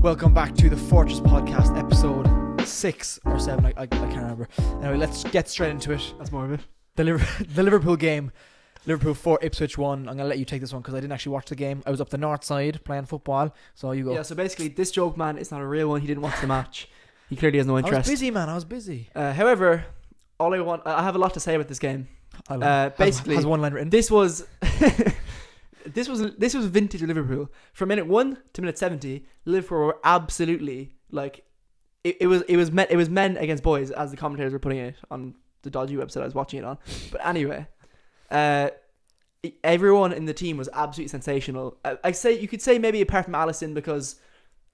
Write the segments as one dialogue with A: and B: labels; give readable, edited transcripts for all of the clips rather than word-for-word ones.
A: Welcome back to the Fortress Podcast, episode 6 or 7, I can't remember. Anyway, let's get straight into it.
B: That's more of it.
A: The Liverpool game, Liverpool 4, Ipswich 1. I'm going to let you take this one because I didn't actually watch the game. I was up the north side playing football, so you go.
B: Yeah, so basically, this joke man is not a real one. He didn't watch the match. He clearly has no
A: I
B: interest.
A: was busy, man. I was busy.
B: However, I have a lot to say about this game. Basically,
A: has one line written.
B: This was this was vintage Liverpool. From minute 1 to minute 70, Liverpool were absolutely like it was men against boys, as the commentators were putting it on the dodgy website I was watching it on. But anyway, everyone in the team was absolutely sensational. You could say maybe apart from Alisson, because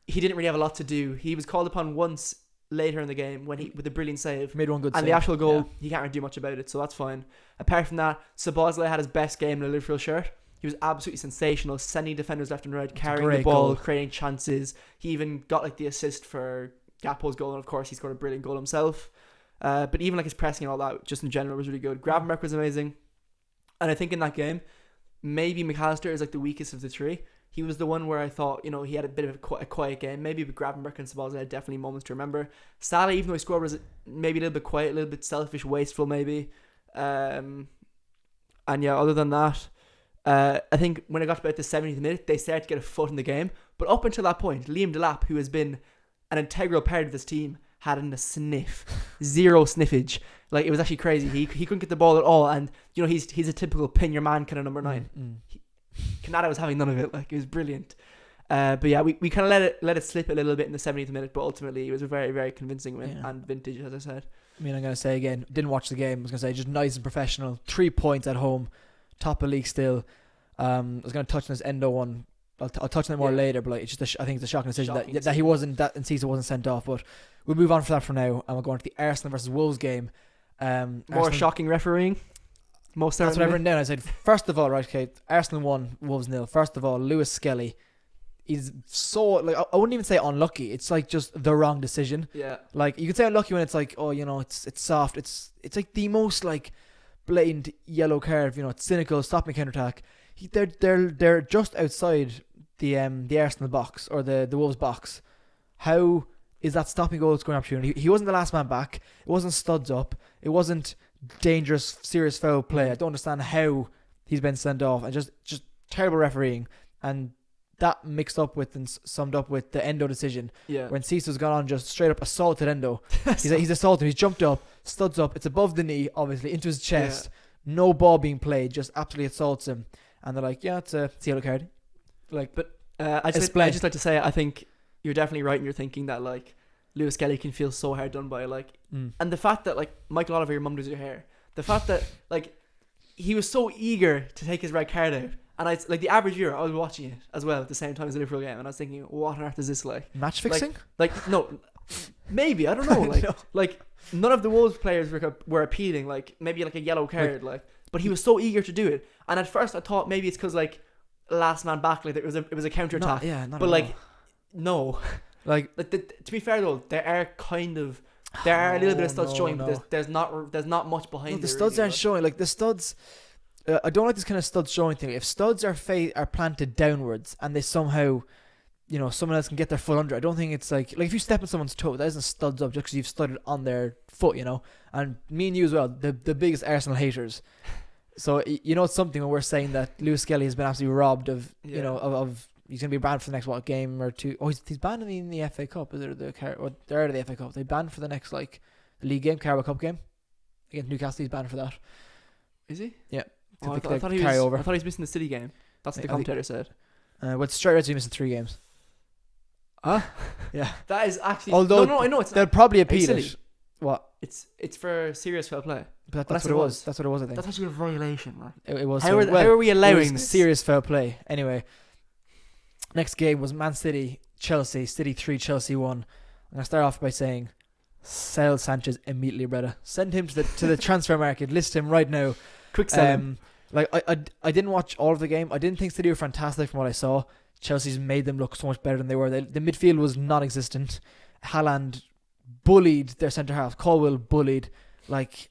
B: he didn't really have a lot to do. He was called upon once later in the game with a brilliant save,
A: Made one good save.
B: and the actual goal, he can't really do much about it, so that's fine. Apart from that, Szoboszlai had his best game in a Liverpool shirt. He was absolutely sensational, sending defenders left and right, carrying the ball,
A: goal.
B: creating chances. He even got like the assist for Gakpo's goal, and of course he scored a brilliant goal himself. But even like his pressing and all that, just in general, was really good. Gravenberch was amazing, and I think in that game, maybe McAllister is like the weakest of the three. He was the one where I thought, he had a bit of a quiet game. Maybe with Gravenberch and Szoboszlai had definitely moments to remember. Salah, even though he scored, was maybe a little bit quiet, a little bit selfish, wasteful maybe. And yeah, other than that, I think when it got to about the 70th minute, they started to get a foot in the game. But up until that point, Liam Delap, who has been an integral part of this team, hadn't a sniff. Zero sniffage. Like, it was actually crazy. He couldn't get the ball at all. And, he's a typical pin your man kind of number 9. Canada was having none of it. Like, it was brilliant. But yeah, we kind of let it slip a little bit in the 70th minute, but ultimately it was a very, very convincing win and vintage, as I said.
A: I mean, I'm going to say again, didn't watch the game. I was going to say just nice and professional. 3 points at home, top of the league still. I was going to touch on this Endo one. I'll touch on it more later, but like, it's just I think it's a shocking decision that he wasn't, that Enciso wasn't sent off. But we'll move on from that for now, and we'll go on to the Arsenal versus Wolves game.
B: More shocking refereeing. Most
A: that's what I've written down. I said, first of all, right, okay, Arsenal 1, Wolves 0. First of all, Lewis Skelly, he's so, like, I wouldn't even say unlucky. It's like just the wrong decision. Yeah. Like, you could say unlucky when it's like, it's soft. It's like the most like blatant yellow card. It's cynical, stopping counter-attack. They're just outside the Arsenal box or the Wolves box. How is that stopping goal scoring opportunity? He wasn't the last man back. It wasn't studs up. It wasn't dangerous, serious foul play. I don't understand how he's been sent off, and just terrible refereeing, and that mixed up with and summed up with the Endo decision. Yeah, when Enciso's gone on, just straight up assaulted Endo. he's assaulted. He's jumped up, studs up. It's above the knee, obviously into his chest. Yeah. No ball being played, just absolutely assaults him, and they're like, yeah, it's a yellow card. Like, but I just like to say, I think you're definitely right in your thinking that like Lewis Kelly can feel so hard done by, like, and the fact that like Michael Oliver, your mum does your hair, the fact that like he was so eager to take his red card out, and I like the average viewer, I was watching it as well at the same time as the Liverpool game, and I was thinking, what on earth is this like? Match fixing?
B: Like no, maybe I don't know. Like no. Like none of the Wolves players were appealing. Like maybe like a yellow card, like, but he was so eager to do it, and at first I thought maybe it's because like last man back, like it was a counter attack. But like no. Like to be fair though, there are a little bit of studs showing, but there's not much behind.
A: The studs aren't showing. Like the studs, I don't like this kind of studs showing thing. If studs are planted downwards and they somehow, someone else can get their foot under, I don't think it's like if you step on someone's toe, that isn't studs up just because you've studded on their foot. And me and you as well, the biggest Arsenal haters. So it's something when we're saying that Lewis Skelly has been absolutely robbed of of. He's going to be banned for the next game or two. Oh, he's banned in the FA Cup. Is it they're out of the FA Cup. They banned for the next the league game, Carabao Cup game against Newcastle. He's banned for that.
B: Is he?
A: Yeah.
B: I thought he was missing the City game. That's what the commentator said.
A: But straight out, he's missing 3 games.
B: Huh?
A: Yeah.
B: That is actually.
A: Although
B: no, I know it's.
A: They'll probably appeal it. What?
B: It's for serious foul play.
A: But that's what it was. That's what it was. I think
B: that's actually a violation. Like.
A: It was.
B: How are we allowing this?
A: Serious foul play? Anyway. Next game was Man City, Chelsea. City 3, Chelsea 1. I'm going to start off by saying, sell Sanchez immediately, brother. Send him to the transfer market. List him right now.
B: Quick sell him.
A: Like I didn't watch all of the game. I didn't think City were fantastic from what I saw. Chelsea's made them look so much better than they were. The midfield was non-existent. Haaland bullied their centre half. Colwill bullied. Like,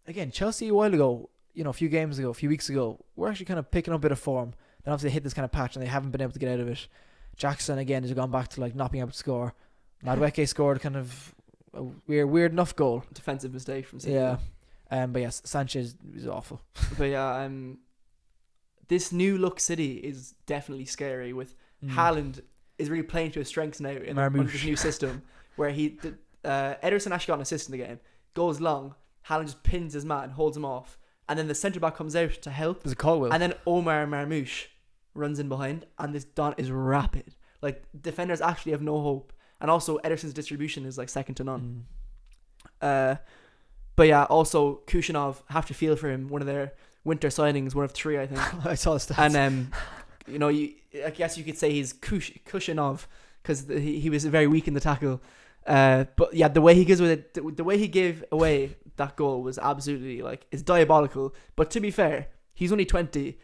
A: again, Chelsea a while ago, a few weeks ago, were actually kind of picking up a bit of form. Then obviously they hit this kind of patch and they haven't been able to get out of it. Jackson again has gone back to like not being able to score. Madueke scored kind of a weird enough goal.
B: Defensive mistake from City.
A: Yeah. But yes, Sanchez is awful.
B: But yeah, this new look City is definitely scary. With Haaland is really playing to his strengths now under this new system, where Ederson actually got an assist in the game. Goes long, Haaland just pins his man, holds him off, and then the centre back comes out to help.
A: There's a Caldwell.
B: And then Omar Marmoush runs in behind, and this Don is rapid. Like, defenders actually have no hope. And also, Ederson's distribution is like second to none. But yeah, also Kushinov, have to feel for him. One of their winter signings, one of 3, I think.
A: I saw the stats.
B: And I guess you could say he's Kushinov because he was very weak in the tackle. But yeah, the way he gives with it, the way he gave away that goal was absolutely like, it's diabolical. But to be fair, he's only 20.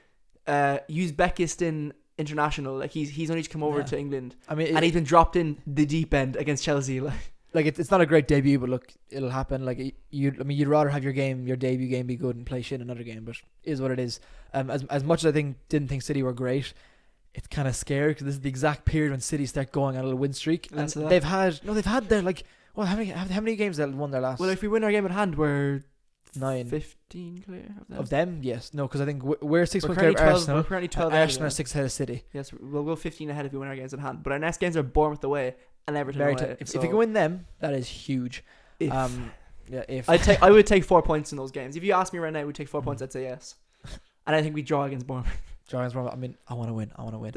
B: Uzbekistan international, like he's only just come over to England. I mean, and he's been dropped in the deep end against Chelsea.
A: Like it's not a great debut, but look, it'll happen. Like you'd rather have your debut game be good and play shit in another game, but it is what it is. As much as I didn't think City were great, it's kind of scary because this is the exact period when City start going on a little win streak, and they've had their like, well, how many games they won their last?
B: Well, if we win our game at hand, we're
A: 9,
B: 15 clear
A: of them. Yes, no, because I think we're 6 points
B: clear
A: of
B: 12,
A: Arsenal.
B: We're currently 12.
A: Arsenal are 6 ahead of City.
B: Yes, we'll go 15 ahead if we win our games at hand. But our next games are Bournemouth away and Everton away.
A: If you can win them, that is huge.
B: If I would take 4 points in those games. If you ask me right now, we'd take 4 points. I'd say yes. And I think we draw against Bournemouth.
A: I mean, I want to win.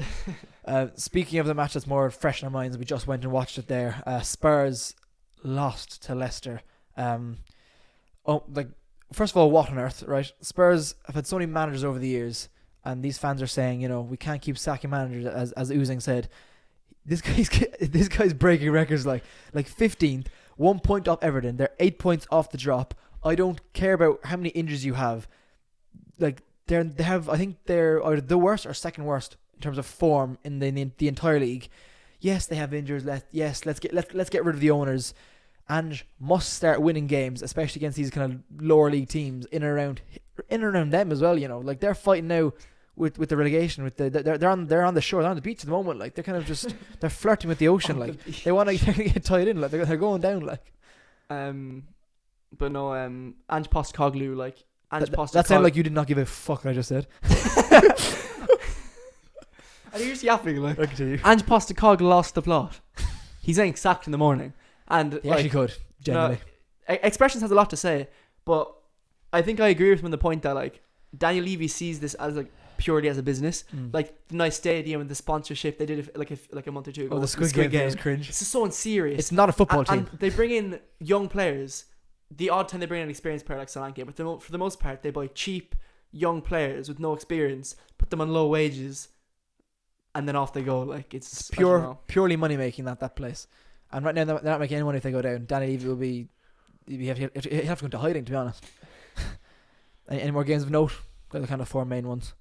A: Speaking of the match that's more fresh in our minds, we just went and watched it there. Spurs lost to Leicester. First of all, what on earth, right? Spurs have had so many managers over the years, and these fans are saying, we can't keep sacking managers, as Oozing said. This guy's breaking records like 15th, 1 point off Everton. They're 8 points off the drop. I don't care about how many injuries you have. Like I think they're either the worst or second worst in terms of form in the entire league. Yes, they have injuries. Let's get rid of the owners, and must start winning games, especially against these kind of lower league teams in and around them as well. Like they're fighting now with the relegation. They're on the shore, they're on the beach at the moment. Like they're kind of just they're flirting with the ocean. Like they want to get tied in. Like they're going down. Like,
B: but no, Ange Postecoglou, like.
A: That sounded like you did not give a fuck what I just said.
B: And here's yapping like.
A: I can tell you.
B: Ange Postecoglou lost the plot. He's getting sacked in the morning, and
A: he actually could. Generally,
B: Expressions has a lot to say, but I think I agree with him on the point that like Daniel Levy sees this as like purely as a business. Like the nice stadium and the sponsorship they did like a month or two ago.
A: Oh, the Squid Game was cringe.
B: It's just so unserious.
A: It's not a football team.
B: And they bring in young players. The odd time they bring in an experienced player like Solanke, but for the most part they buy cheap young players with no experience, put them on low wages, and then off they go. Like it's
A: purely money making that place. And right now they're not making any money if they go down. Danny Levy will be you have to go into hiding, to be honest. Any more games of note? They're the kind of 4 main ones.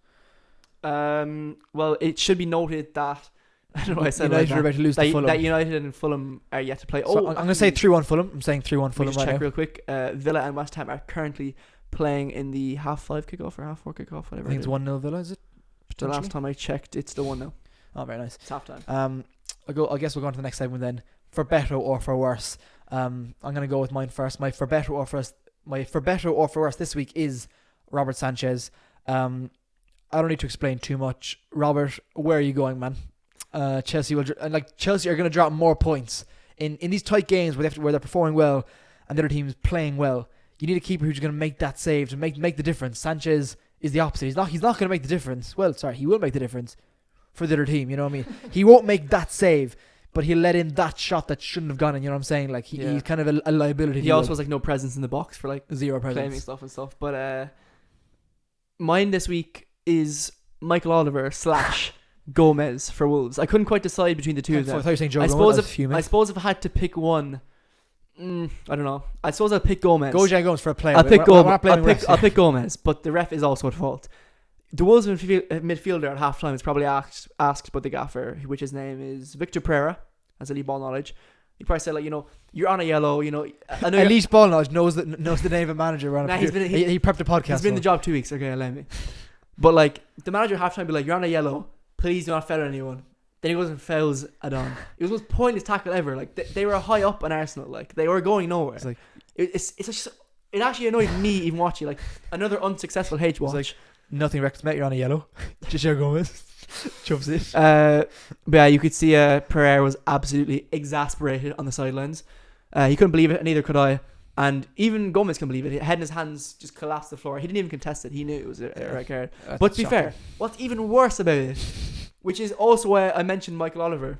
B: Well, it should be noted that I don't know why I said
A: United are about to lose to Fulham.
B: That United and Fulham are yet to play.
A: So I'm going to say 3-1 Fulham. I'm saying 3-1 Fulham right now.
B: Check real quick. Villa and West Ham are currently playing in the 5:30 kickoff or 4:30 kickoff, whatever.
A: I think it's 1-0 Villa, is it?
B: The last time I checked, it's the 1-0.
A: Oh, very nice.
B: It's half time.
A: I guess we'll go on to the next segment then. For better or for worse. I'm going to go with mine first. My for better or for worse this week is Robert Sanchez. I don't need to explain too much. Robert, where are you going, man? Chelsea are going to drop more points in these tight games where they're performing well and the other team's playing well. You need a keeper who's going to make that save to make the difference. Sanchez is the opposite. He's not going to make the difference. Well, sorry, he will make the difference for the other team. You know what I mean? He won't make that save, but he'll let in that shot that shouldn't have gone in. You know what I'm saying? Like he's kind of a liability.
B: He also has like no presence in the box for like
A: zero presence,
B: claiming stuff and stuff. But mine this week is Michael Oliver / Gomez for Wolves. I couldn't quite decide between the two of them.
A: I thought you were saying Joe
B: I
A: Gomez.
B: suppose if I had to pick one, I don't know. I suppose I'll pick Gomez.
A: Go Joe Gomez for a player.
B: I'll pick Gomez, but the ref is also at fault. The Wolves midfielder at half time is probably asked by the gaffer, which his name is Victor Pereira, as elite ball knowledge. He probably said you're on a yellow. I know
A: elite ball knowledge knows the name of manager. He prepped a podcast.
B: He's been in the job 2 weeks. Okay, allow me. But the manager at half time be like, you're on a yellow. Please do not foul anyone. Then he goes and fouls Adon. It was the most pointless tackle ever. Like they were high up on Arsenal. Like they were going nowhere.
A: It's like
B: it actually annoyed me even watching like another unsuccessful H watch.
A: like nothing records, mate. You're on a yellow. Javier Gomez jumps it.
B: But yeah, you could see Pereira was absolutely exasperated on the sidelines. He couldn't believe it, and neither could I. And even Gomez couldn't believe it. Head in his hands just collapsed to the floor. He didn't even contest it. He knew it was a red card. But to be fair, what's even worse about it, which is also why I mentioned Michael Oliver,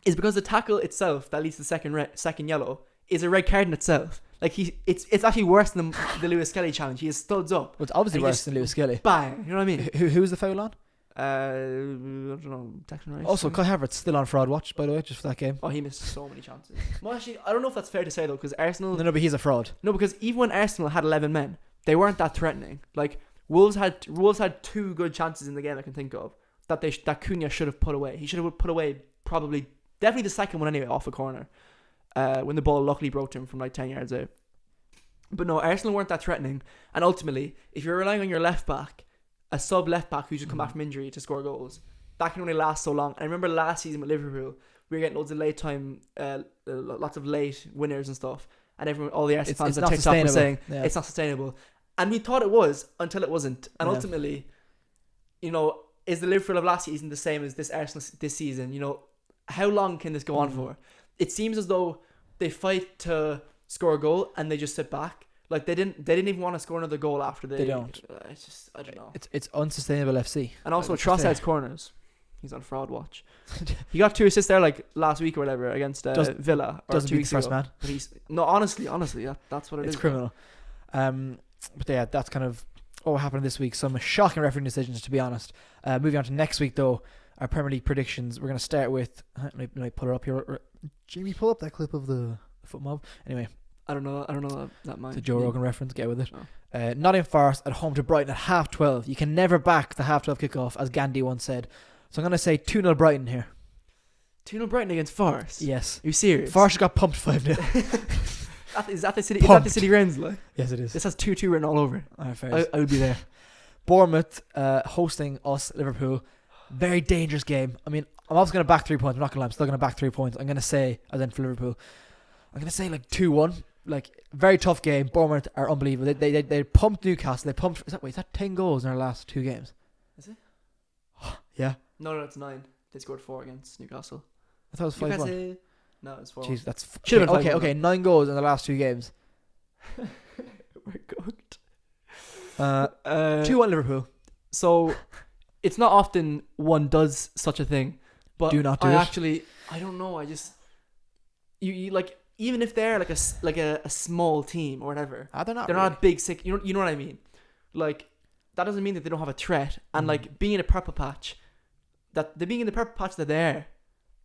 B: is because the tackle itself that leads to the second yellow is a red card in itself. Like it's actually worse than the Lewis Skelly challenge. He is studs up.
A: Well, it's obviously worse than Lewis Skelly.
B: Bang, you know what I mean?
A: Who's the foul on?
B: I don't know. Declan Rice.
A: Also, Kai Havertz still on fraud watch, by the way, just for that game.
B: Oh, he missed so many chances. Well, actually, I don't know if that's fair to say though, because Arsenal.
A: No, but he's a fraud.
B: No, because even when Arsenal had 11 men, they weren't that threatening. Like Wolves had 2 good chances in the game I can think of that Cunha should have put away. He should have put away definitely the second one anyway, off a corner. When the ball luckily broke to him from like 10 yards out. But no, Arsenal weren't that threatening. And ultimately, if you're relying on your left back, a sub left back who's just come back from injury to score goals, that can only last so long. And I remember last season with Liverpool, we were getting loads of late time, lots of late winners and stuff. And all the Arsenal fans on TikTok were saying it's not sustainable. And we thought it was until it wasn't. And ultimately, you know, is the Liverpool of last season the same as this Arsenal this season? You know, how long can this go on for? It seems as though they fight to score a goal and they just sit back. Like they didn't even want to score another goal after they don't. It's just, I don't know.
A: It's unsustainable FC.
B: And also Trossard's corners. He's on fraud watch. He got 2 assists there like last week or whatever against Villa. Or
A: doesn't
B: 2
A: beat
B: weeks
A: the first
B: ago.
A: man.
B: But honestly, that's what it is.
A: It's criminal. But yeah, that's kind of what happened this week. Some shocking refereeing decisions, to be honest. Moving on to next week though, our Premier League predictions. We're going to start with. Let me pull it up here. Jamie, pull up that clip of the foot mob. Anyway.
B: I don't know that might.
A: It's a Joe Rogan reference. Get with it.
B: Oh.
A: Nottingham Forest at home to Brighton at 12:30. You can never back the 12:30 kickoff, as Gandhi once said. So I'm going to say 2-0 Brighton here.
B: 2-0 Brighton against Forest?
A: Yes.
B: Are you serious?
A: Forest got pumped 5-0.
B: Is that the city grounds like?
A: Yes, it is.
B: This has 2-2 written all over it.
A: All right, fair.
B: I would be there.
A: Bournemouth hosting us, Liverpool. Very dangerous game. I mean, I'm also going to back 3 points. I'm not going to lie. I'm still going to back 3 points. I'm going to say, as in for Liverpool, I'm going to say like 2-1. Like, very tough game. Bournemouth are unbelievable. They pumped Newcastle. They pumped. Is that 10 goals in our last 2 games?
B: Is it?
A: Yeah.
B: No, it's 9. They scored 4 against Newcastle.
A: I thought it was 5-1.
B: No, it's 4.
A: Jeez, that's
B: should have been
A: okay. 9 goals in the last 2 games.
B: We're cooked.
A: 2-1 Liverpool.
B: So, it's not often one does such a thing, but
A: do not do it.
B: Actually, I don't know. I just you like. Even if they're like a small team or whatever,
A: they're not
B: a big sick. You know what I mean? Like that doesn't mean that they don't have a threat. And like being in a purple patch, that they being in the purple patch that they're,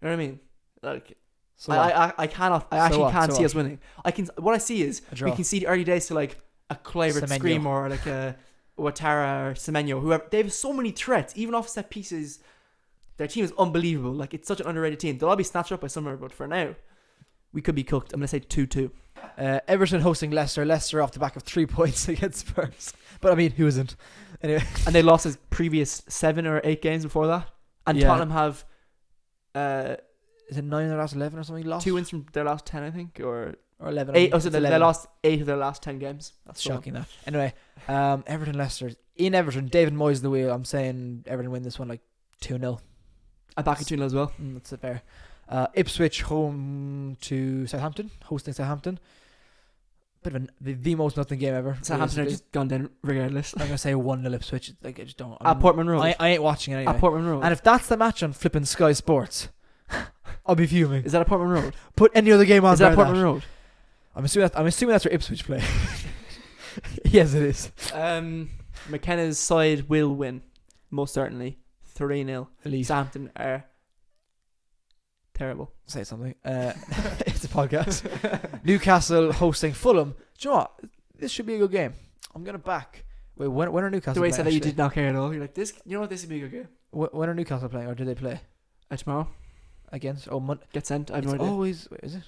B: you know what I mean? Like so I actually can't see us winning. What I see is we can see the early days to like a Kluivert Scream or like a Ouattara or Semenyo, whoever. They have so many threats, even off set pieces. Their team is unbelievable. Like it's such an underrated team. They'll all be snatched up by somewhere, but for now, we could be cooked. I'm going to say 2-2.
A: Everton hosting Leicester. Leicester off the back of 3 points against Spurs. But I mean, who isn't? Anyway.
B: And they lost his previous 7 or 8 games before that. And Tottenham have...
A: is it 9 of their last 11 or something lost?
B: 2 wins from their last 10, I think. Or
A: 11.
B: 8. So they lost 8 of their last 10 games.
A: That's shocking, that. Anyway, Everton, Leicester. In Everton, David Moyes the wheel. I'm saying Everton win this one like 2-0.
B: I back it 2-0 as well.
A: That's fair. Ipswich home to Southampton, hosting Southampton. Bit of the most nothing game ever.
B: Southampton have just gone down regardless.
A: I'm gonna say 1-0 Ipswich. Like I just don't.
B: At Portman Road.
A: I ain't watching it anyway.
B: At Portman Road.
A: And if that's the match on flipping Sky Sports, I'll be fuming.
B: Is that at Portman Road?
A: Put any other game on.
B: Is that at Portman Road?
A: I'm assuming that's where Ipswich play. Yes, it is.
B: McKenna's side will win, most certainly 3-0.
A: At least
B: Southampton are terrible.
A: Say something. It's a podcast. Newcastle hosting Fulham. Do you know what? This should be a good game. I'm gonna back. Wait, when are Newcastle?
B: The way you
A: playing,
B: said that you did not care at all. You're like this. You know what? This would be a good game.
A: When are Newcastle playing, or do they play
B: tomorrow
A: against?
B: Get sent. I have no idea.
A: Always. Wait, is it?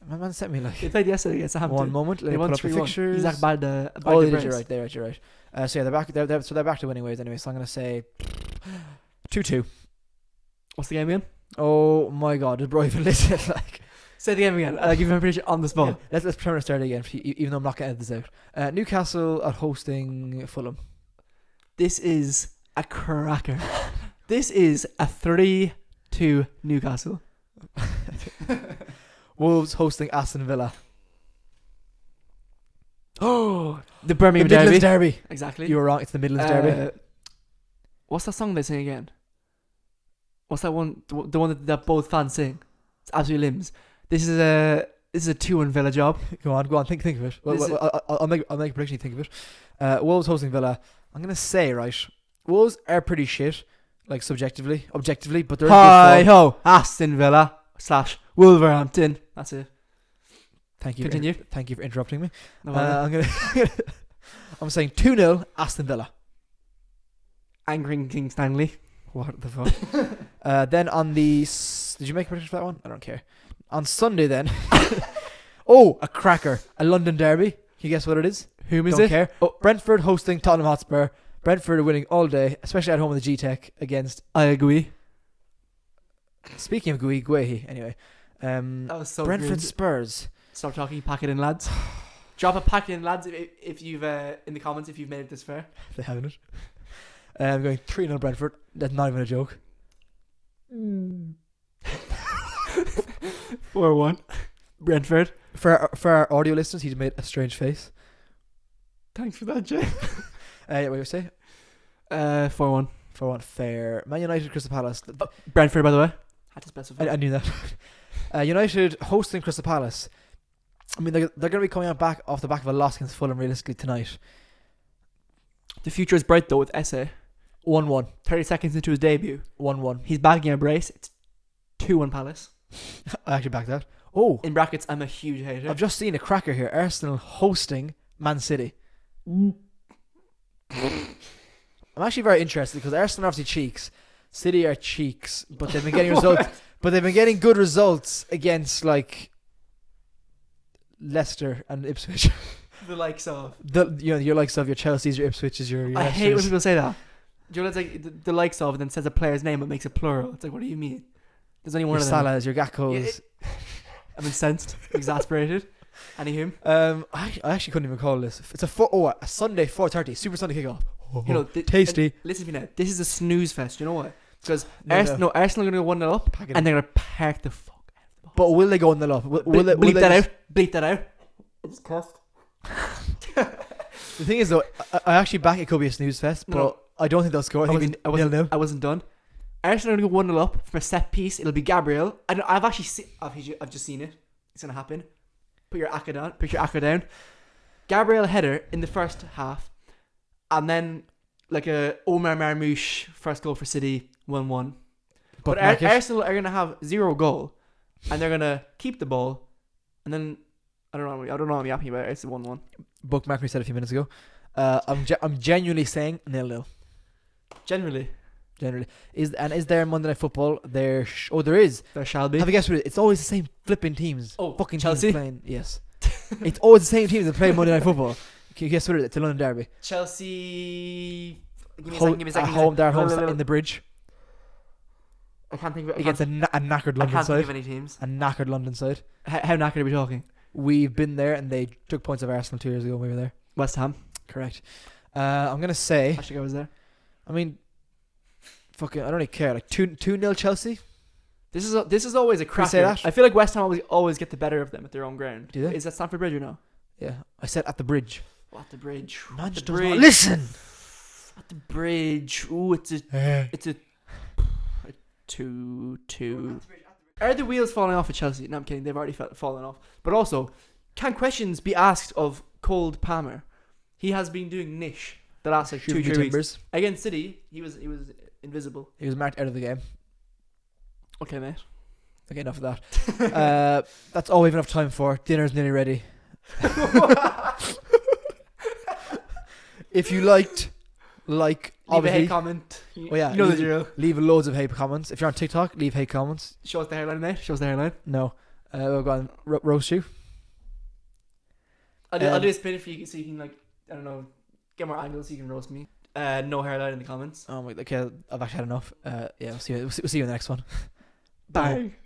A: My man sent me like.
B: They played yesterday against Southampton.
A: One moment. Let me pull up the fixtures.
B: Isaac Balde.
A: Oh, you're right. You're right. So yeah, they're back. They're back to winning ways anyway. So I'm gonna say 2-2.
B: What's the game again?
A: Oh my god, did bro even listen? Like,
B: say the game again. I'll give you a prediction on the spot.
A: Yeah, let's pretend to start again, even though I'm not going to edit this out. Newcastle are hosting Fulham.
B: This is a cracker. This is a 3-2 Newcastle.
A: Wolves hosting Aston Villa.
B: Oh, the Birmingham
A: the Midlands
B: Derby.
A: Derby.
B: Exactly.
A: You were wrong. It's the Midlands Derby.
B: What's that song they sing again? What's that one? The one that both fans sing. It's absolutely limbs. This is a 2-1 Villa job.
A: Go on. Think of it. I'll make a prediction. You think of it. Wolves hosting Villa. I'm gonna say right. Wolves are pretty shit, like objectively, but they're
B: hi ho Aston Villa / Wolverhampton. That's it.
A: Thank you.
B: Continue.
A: Thank you for interrupting me.
B: No
A: I'm saying 2-0 Aston Villa.
B: Angering King Stanley.
A: What the fuck? Then on the did you make a prediction for that one? I don't care. On Sunday then. Oh, a cracker, a London derby. Can you guess what it is?
B: Whom is
A: Don't
B: it?
A: care. Oh, Brentford hosting Tottenham Hotspur. Brentford are winning all day, especially at home in the G-Tech against
B: Ayagui.
A: Speaking of Guehi, anyway.
B: That was so
A: Brentford
B: good.
A: Spurs.
B: Stop talking. Pack it in, lads. Drop a pack it in, lads. If you've in the comments if you've made it this far.
A: They haven't it. I'm going 3-0 Brentford. That's not even a joke.
B: 4-1 Brentford.
A: For our audio listeners, he's made a strange face.
B: Thanks for that, Jay.
A: Yeah, what do you say?
B: 4-1.
A: 4-1 fair. Man United, Crystal Palace.
B: Brentford, by the way. Had to specify.
A: I knew that. United hosting Crystal Palace. I mean, they're going to be coming out back off the back of a loss against Fulham realistically tonight.
B: The future is bright though with Esse.
A: 1-1.
B: 30 seconds into his debut.
A: 1-1.
B: He's bagging a brace. It's 2-1 Palace.
A: I actually backed that. Oh.
B: In brackets, I'm a huge hater.
A: I've just seen a cracker here. Arsenal hosting Man City. I'm actually very interested because Arsenal are obviously cheeks. City are cheeks, but they've been getting results. But they've been getting good results against like Leicester and Ipswich.
B: The likes of
A: your likes of your Chelsea's, your Ipswich's, your
B: I
A: Leicester's.
B: hate when people say that. Do you know it's like the likes of and then says a player's name but makes it plural. It's like, what do you mean? There's only one
A: your
B: of them.
A: Salah's, your Gakpo's.
B: I'm incensed, exasperated. Anywho,
A: I actually couldn't even call this. It's a Sunday 4:30 Super Sunday kickoff.
B: you know,
A: tasty.
B: Listen to me now. This is a snooze fest. You know what? Because
A: No.
B: Arsenal are going to go 1-0 up, and they're going to park the fuck out of the ball.
A: But will they go 1-0 up? Will they
B: bleep that out? Bleep that out. It's cussed.
A: The thing is though, I actually back it could be a snooze fest, but I don't think they'll score.
B: I wasn't done. Arsenal are going to go 1-0 up from a set piece. It'll be Gabriel. I've just seen it. It's going to happen. Put your acca down. Gabriel header in the first half, and then like a Omar Marmouche first goal for City 1-1. But Arsenal are gonna have 0 goal, and they're gonna keep the ball, and then I don't know what I'm yapping about. It's a 1-1.
A: Bookmark me said a few minutes ago. I'm genuinely saying 0-0.
B: Generally,
A: is there Monday Night Football? There is.
B: there shall be.
A: Have you guessed what it is? It's always the same flipping teams.
B: Oh,
A: fucking
B: Chelsea?
A: teams playing. Yes, it's always the same teams that play Monday Night Football. Can you guess what it is? It's a London derby.
B: Chelsea. Give me a
A: At
B: second.
A: home, they're at home in the bridge
B: I can't think of it.
A: against a knackered London
B: I can't
A: side.
B: think of any teams.
A: A knackered London side.
B: How knackered are we talking?
A: We've been there, and they took points of Arsenal 2 years ago when we were there.
B: West Ham.
A: Correct. I'm gonna say.
B: Actually, I was there.
A: I mean, fucking, I don't really care. Like 2-0 Chelsea.
B: This is always a cracker.
A: say that?
B: I feel like West Ham always get the better of them at their own ground.
A: Do they?
B: Is that Stamford Bridge or no?
A: Yeah, I said at the bridge.
B: Oh, at the bridge.
A: Man
B: At
A: just
B: the
A: does not
B: bridge.
A: listen.
B: At the bridge. Ooh, it's a 2-2. Are the wheels falling off at Chelsea? No, I'm kidding. They've already fallen off. But also, can questions be asked of Cole Palmer? He has been doing niche the last like 2-3 weeks. Against City, he was invisible.
A: He was marked out of the game.
B: Okay, mate.
A: Okay, enough of that. That's all we have enough time for. Dinner's nearly ready. If you liked,
B: leave a
A: obviously,
B: hate comment.
A: Oh yeah,
B: you know the drill.
A: Leave loads of hate comments. If you're on TikTok, leave hate comments.
B: Show us the hairline, mate. Show us the hairline.
A: No, we'll go on roast you.
B: I'll do a spin for you so you can like, I don't know, get more angles so you can roast me. No hairline in the comments.
A: Oh my. Okay, I've actually had enough. Yeah, we'll see you in the next one.
B: Bye.